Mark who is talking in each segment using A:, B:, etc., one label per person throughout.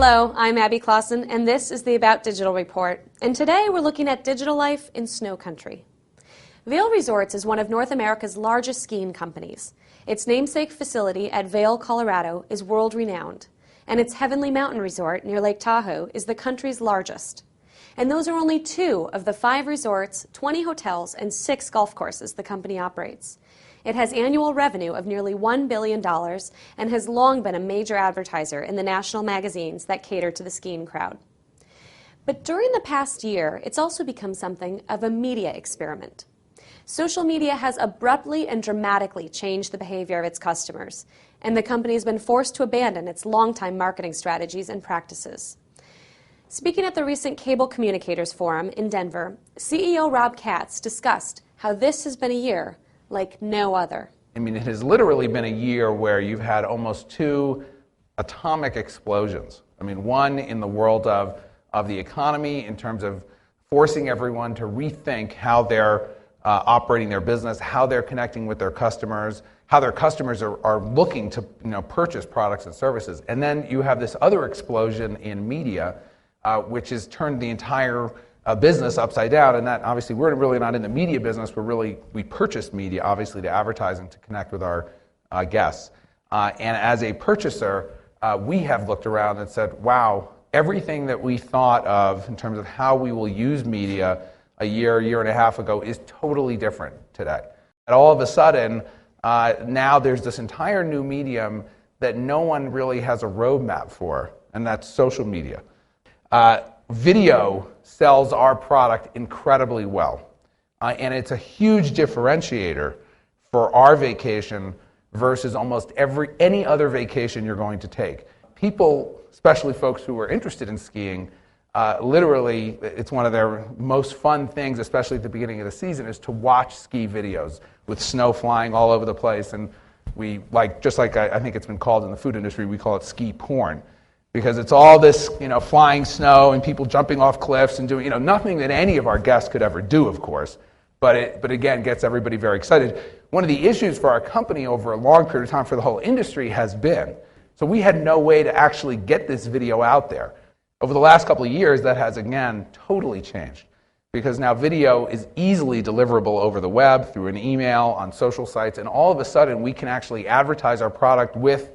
A: Hello, I'm Abby Clausen, and this is the About Digital Report. And today we're looking at digital life in snow country. Vail Resorts is one of North America's largest skiing companies. Its namesake facility at Vail, Colorado is world-renowned, and its Heavenly Mountain Resort near Lake Tahoe is the country's largest. And those are only 2 of the 5 resorts, 20 hotels, and 6 golf courses the company operates. It has annual revenue of nearly $1 billion and has long been a major advertiser in the national magazines that cater to the skiing crowd. But during the past year, it's also become something of a media experiment. Social media has abruptly and dramatically changed the behavior of its customers, and the company has been forced to abandon its longtime marketing strategies and practices. Speaking at the recent Cable Communicators Forum in Denver, CEO Rob Katz discussed how this has been a year like no other.
B: I mean, it has literally been a year where you've had almost 2 atomic explosions. I mean, one in the world of the economy in terms of forcing everyone to rethink how they're operating their business, how they're connecting with their customers, how their customers are looking to purchase products and services. And then you have this other explosion in media, which has turned the entire business upside down, and that obviously we're really not in the media business. We purchase media obviously to advertise and to connect with our guests. And as a purchaser, we have looked around and said, wow, everything that we thought of in terms of how we will use media a year and a half ago is totally different today. And all of a sudden, now there's this entire new medium that no one really has a roadmap for, and that's social media. Video sells our product incredibly well, and it's a huge differentiator for our vacation versus almost any other vacation you're going to take. People, especially folks who are interested in skiing, literally, it's one of their most fun things, especially at the beginning of the season, is to watch ski videos with snow flying all over the place. And we just like I think it's been called in the food industry, we call it ski porn. Because it's all this, flying snow and people jumping off cliffs and doing, nothing that any of our guests could ever do, of course. But again, gets everybody very excited. One of the issues for our company over a long period of time for the whole industry has been, so we had no way to actually get this video out there. Over the last couple of years, that has, again, totally changed. Because now video is easily deliverable over the web, through an email, on social sites, and all of a sudden we can actually advertise our product with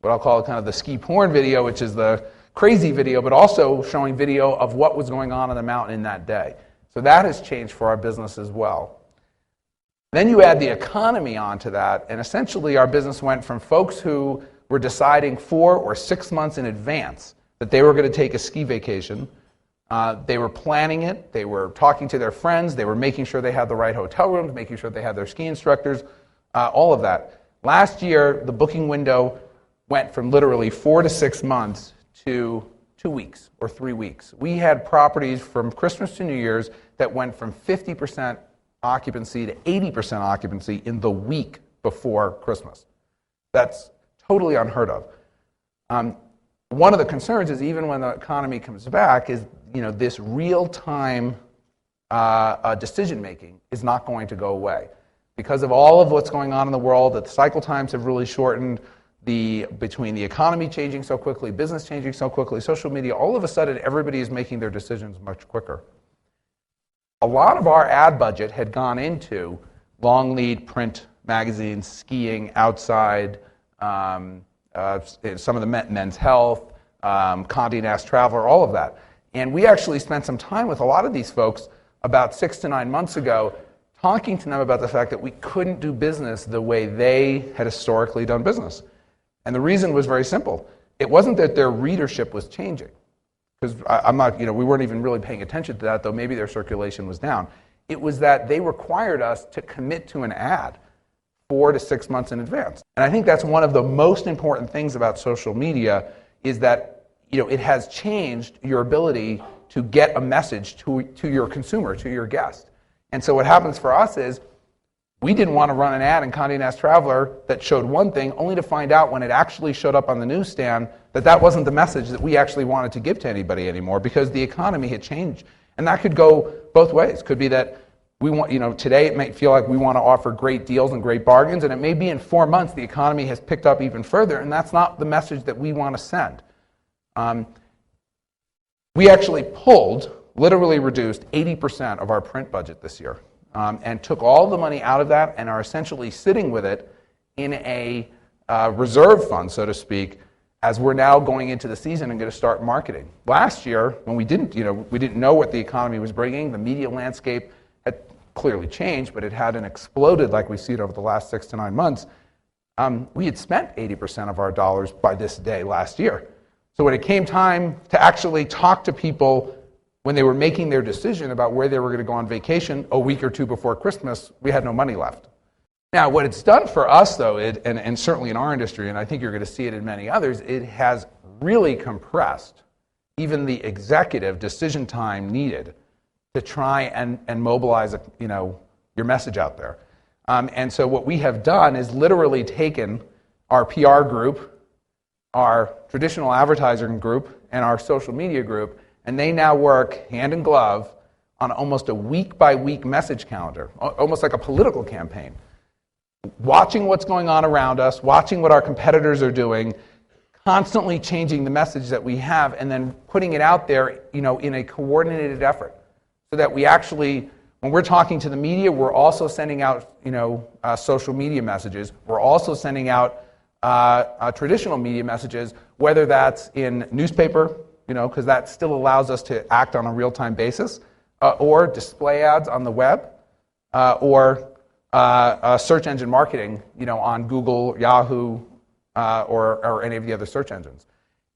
B: what I'll call kind of the ski porn video, which is the crazy video, but also showing video of what was going on the mountain in that day. So that has changed for our business as well. Then you add the economy onto that, and essentially our business went from folks who were deciding 4 or 6 months in advance that they were going to take a ski vacation. They were planning it, they were talking to their friends, they were making sure they had the right hotel rooms, making sure they had their ski instructors, all of that. Last year, the booking window went from literally 4 to 6 months to 2 weeks or 3 weeks. We had properties from Christmas to New Year's that went from 50% occupancy to 80% occupancy in the week before Christmas. That's totally unheard of. One of the concerns is even when the economy comes back is, this real-time decision making is not going to go away because of all of what's going on in the world. That the cycle times have really shortened. Between the economy changing so quickly, business changing so quickly, social media, all of a sudden everybody is making their decisions much quicker. A lot of our ad budget had gone into long lead print magazines, skiing, outside, some of the men's health, Condé Nast Traveler, all of that. And we actually spent some time with a lot of these folks about 6 to 9 months ago, talking to them about the fact that we couldn't do business the way they had historically done business. And the reason was very simple. It wasn't that their readership was changing, because we weren't even really paying attention to that, though maybe their circulation was down. It was that they required us to commit to an ad 4 to 6 months in advance. And I think that's one of the most important things about social media is that, it has changed your ability to get a message to your consumer, to your guest. And so what happens for us is, we didn't want to run an ad in Condé Nast Traveler that showed one thing, only to find out when it actually showed up on the newsstand that wasn't the message that we actually wanted to give to anybody anymore because the economy had changed. And that could go both ways. Could be that we want, today it might feel like we want to offer great deals and great bargains, and it may be in 4 months the economy has picked up even further, and that's not the message that we want to send. We actually literally reduced 80% of our print budget this year, and took all the money out of that and are essentially sitting with it in a reserve fund, so to speak, as we're now going into the season and going to start marketing. Last year, when we didn't know what the economy was bringing, the media landscape had clearly changed, but it hadn't exploded like we see it over the last 6 to 9 months. We had spent 80% of our dollars by this day last year. So when it came time to actually talk to people when they were making their decision about where they were going to go on vacation a week or two before Christmas, we had no money left. Now, what it's done for us, though, and certainly in our industry, and I think you're going to see it in many others, it has really compressed even the executive decision time needed to try and mobilize your message out there. And so what we have done is literally taken our PR group, our traditional advertising group, and our social media group, and they now work hand in glove on almost a week-by-week message calendar, almost like a political campaign. Watching what's going on around us, watching what our competitors are doing, constantly changing the message that we have, and then putting it out there, in a coordinated effort, so that we actually, when we're talking to the media, we're also sending out, social media messages. We're also sending out traditional media messages, whether that's in newspaper, because that still allows us to act on a real-time basis, or display ads on the web, or search engine marketing, on Google, Yahoo, or any of the other search engines.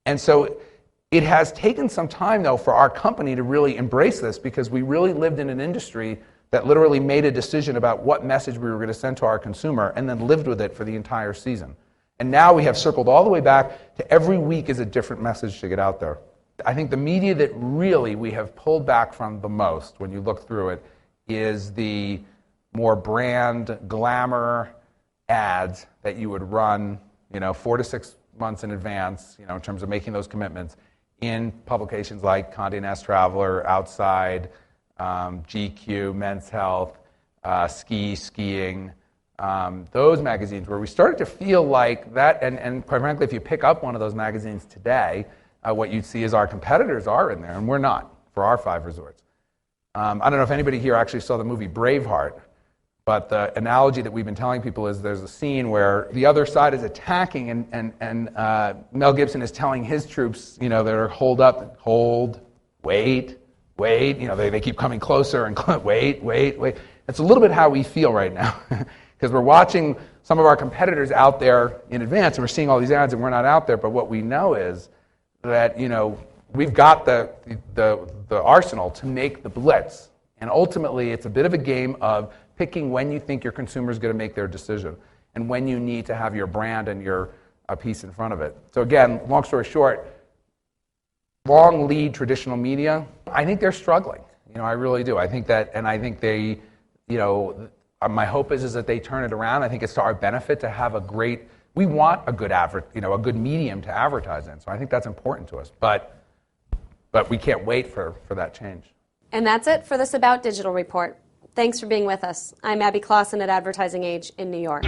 B: And so it has taken some time, though, for our company to really embrace this, because we really lived in an industry that literally made a decision about what message we were going to send to our consumer and then lived with it for the entire season. And now we have circled all the way back to every week is a different message to get out there. I think the media that really we have pulled back from the most, when you look through it, is the more brand glamour ads that you would run, 4 to 6 months in advance, in terms of making those commitments in publications like Condé Nast Traveler, Outside, GQ, Men's Health, Skiing, those magazines, where we started to feel like that, and quite frankly, if you pick up one of those magazines today, what you'd see is our competitors are in there, and we're not, for our 5 resorts. I don't know if anybody here actually saw the movie Braveheart, but the analogy that we've been telling people is there's a scene where the other side is attacking, and Mel Gibson is telling his troops, that are hold up, hold, wait, they keep coming closer and wait. It's a little bit how we feel right now, because we're watching some of our competitors out there in advance, and we're seeing all these ads, and we're not out there. But what we know is that we've got the arsenal to make the blitz, and ultimately it's a bit of a game of picking when you think your consumer is going to make their decision and when you need to have your brand and your piece in front of it. So again, long story short, long lead traditional media, I think they're struggling. I really do. I think that, and I think they, my hope is that they turn it around. I think it's to our benefit to have we want a good a good medium to advertise in. So I think that's important to us. But we can't wait for that change.
A: And that's it for this About Digital report. Thanks for being with us. I'm Abby Clausen at Advertising Age in New York.